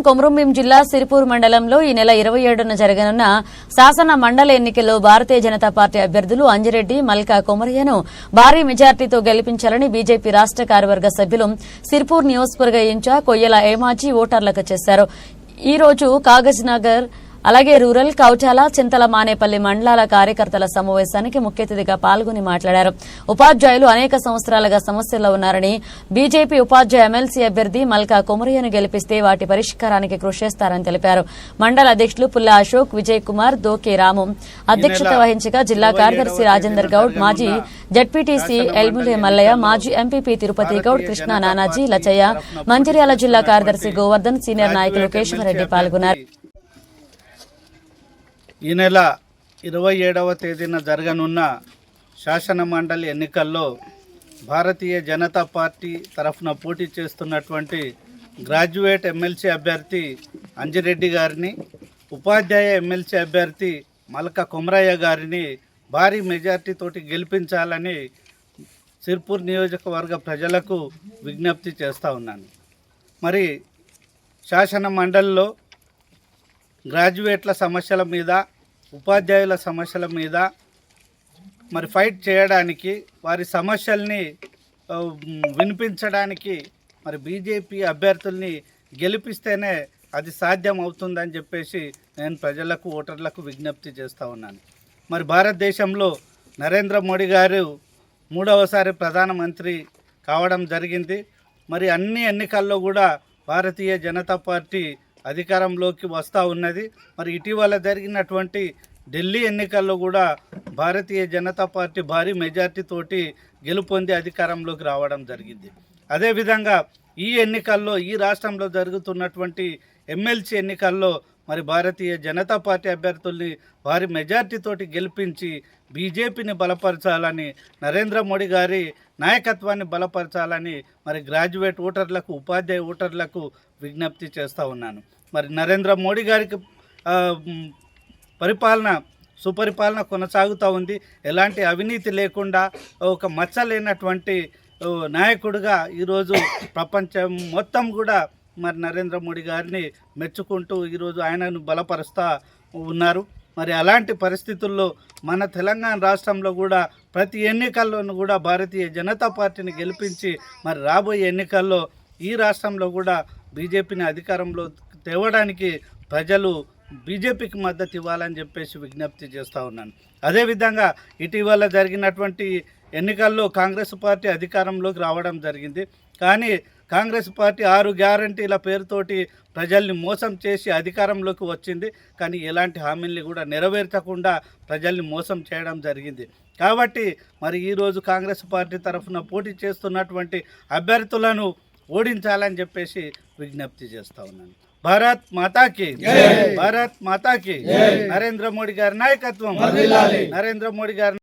కొమరంభీం జిల్లా సిరిపూర్ మండలంలో ఈ నెల 27న జరగనున్న శాసన మండలి ఎన్నికల్లో భారతీయ జనతా పార్టీ అభ్యర్థులు అంజిరెడ్డి, మల్కా కొమరయ్యను భారీ మెజార్టీతో గెలిపించాలని బీజేపీ రాష్ట కార్యవర్గ సభ్యులు సిరిపూర్ నియోజకవర్గ ఇన్ఛార్జ్ కొయ్యల ఏమాజీ ఓటర్లకు చేశారు. ఈ రోజు కాగజ్నగర్ అలాగే రూరల్, కౌటాల, చింతల మానేపల్లి మండలాల కార్యకర్తల సమావేశానికి ముఖ్య అతిథిగా పాల్గొని మాట్లాడారు. ఉపాధ్యాయులు అనేక సంవత్సరాలుగా సమస్యల్లో ఉన్నారని, బీజేపీ ఉపాధ్యాయ ఎమ్మెల్సీ అభ్యర్థి మల్కా కొమరయ్యను గెలిపిస్తే వాటి పరిష్కారానికి కృషి చేస్తారని తెలిపారు. మండల అధ్యక్షులు పుల్ల అశోక్, విజయ్ కుమార్, దోకే రాము అధ్యక్షత వహించగా జిల్లా కార్యదర్శి రాజేందర్ గౌడ్, మాజీ జడ్పీటీసీ ఎల్ములే మల్లయ్య, మాజీ ఎంపీపీ తిరుపతి గౌడ్, కృష్ణా నానాజీ, లచయ్య, మంచిర్యాల జిల్లా కార్యదర్శి గోవర్ధన్, సీనియర్ నాయకులు కేశవరెడ్డి పాల్గొన్నారు. ఈ నెల 27వ తేదీన జరగనున్న శాసన మండలి ఎన్నికల్లో భారతీయ జనతా పార్టీ తరఫున పోటీ చేస్తున్నటువంటి గ్రాడ్యుయేట్ ఎమ్మెల్సీ అభ్యర్థి అంజిరెడ్డి గారిని, ఉపాధ్యాయ ఎమ్మెల్సీ అభ్యర్థి మల్కా కొమరయ్య గారిని భారీ మెజార్టీతోటి గెలిపించాలని సిర్పూర్ నియోజకవర్గ ప్రజలకు విజ్ఞప్తి చేస్తూ ఉన్నాను. మరి శాసన మండలిలో గ్రాడ్యుయేట్ల సమస్యల మీద, ఉపాధ్యాయుల సమస్యల మీద మరి ఫైట్ చేయడానికి, వారి సమస్యల్ని వినిపించడానికి మరి బీజేపీ అభ్యర్థుల్ని గెలిపిస్తేనే అది సాధ్యం అవుతుందని చెప్పేసి నేను ప్రజలకు, ఓటర్లకు విజ్ఞప్తి చేస్తూ ఉన్నాను. మరి భారతదేశంలో నరేంద్ర మోడీ గారు 3వసారి ప్రధానమంత్రి కావడం జరిగింది. మరి అన్ని ఎన్నికల్లో కూడా భారతీయ జనతా పార్టీ అధికారంలోకి వస్తూ ఉన్నది. మరి ఇటీవల జరిగినటువంటి ఢిల్లీ ఎన్నికల్లో కూడా భారతీయ జనతా పార్టీ భారీ మెజార్టీతోటి గెలుపొంది అధికారంలోకి రావడం జరిగింది. అదేవిధంగా ఈ ఎన్నికల్లో, ఈ రాష్ట్రంలో జరుగుతున్నటువంటి ఎమ్మెల్సీ ఎన్నికల్లో మరి భారతీయ జనతా పార్టీ అభ్యర్థుల్ని భారీ మెజార్టీతోటి గెలిపించి బీజేపీని బలపరచాలని, నరేంద్ర మోడీ గారి నాయకత్వాన్ని బలపరచాలని మరి గ్రాడ్యుయేట్ ఓటర్లకు, ఉపాధ్యాయ ఓటర్లకు విజ్ఞప్తి చేస్తూ ఉన్నాను. మరి నరేంద్ర మోడీ గారికి సుపరిపాలన కొనసాగుతూ ఉంది. ఎలాంటి అవినీతి లేకుండా ఒక మచ్చ లేనటువంటి నాయకుడిగా ఈరోజు ప్రపంచం మొత్తం కూడా మరి నరేంద్ర మోడీ గారిని మెచ్చుకుంటూ ఈరోజు ఆయనను బలపరుస్తూ ఉన్నారు. మరి అలాంటి పరిస్థితుల్లో మన తెలంగాణ రాష్ట్రంలో కూడా ప్రతి ఎన్నికల్లోనూ కూడా భారతీయ జనతా పార్టీని గెలిపించి మరి రాబోయే ఎన్నికల్లో ఈ రాష్ట్రంలో కూడా బీజేపీని అధికారంలో తేవడానికి ప్రజలు బీజేపీకి మద్దతు ఇవ్వాలని చెప్పేసి విజ్ఞప్తి చేస్తూ ఉన్నాను. అదేవిధంగా ఇటీవల జరిగినటువంటి ఎన్నికల్లో కాంగ్రెస్ పార్టీ అధికారంలోకి రావడం జరిగింది. కానీ కాంగ్రెస్ పార్టీ 6 గ్యారంటీల పేరుతోటి ప్రజల్ని మోసం చేసి అధికారంలోకి వచ్చింది. కానీ ఎలాంటి హామీల్ని కూడా నెరవేర్చకుండా ప్రజల్ని మోసం చేయడం జరిగింది. కాబట్టి మరి ఈరోజు కాంగ్రెస్ పార్టీ తరఫున పోటీ చేస్తున్నటువంటి అభ్యర్థులను ఓడించాలని చెప్పేసి విజ్ఞప్తి చేస్తూ ఉన్నాను. భారత్ మాతాకి, భారత్ మాతాకి, నరేంద్ర మోడీ గారి నాయకత్వం, నరేంద్ర మోడీ గారి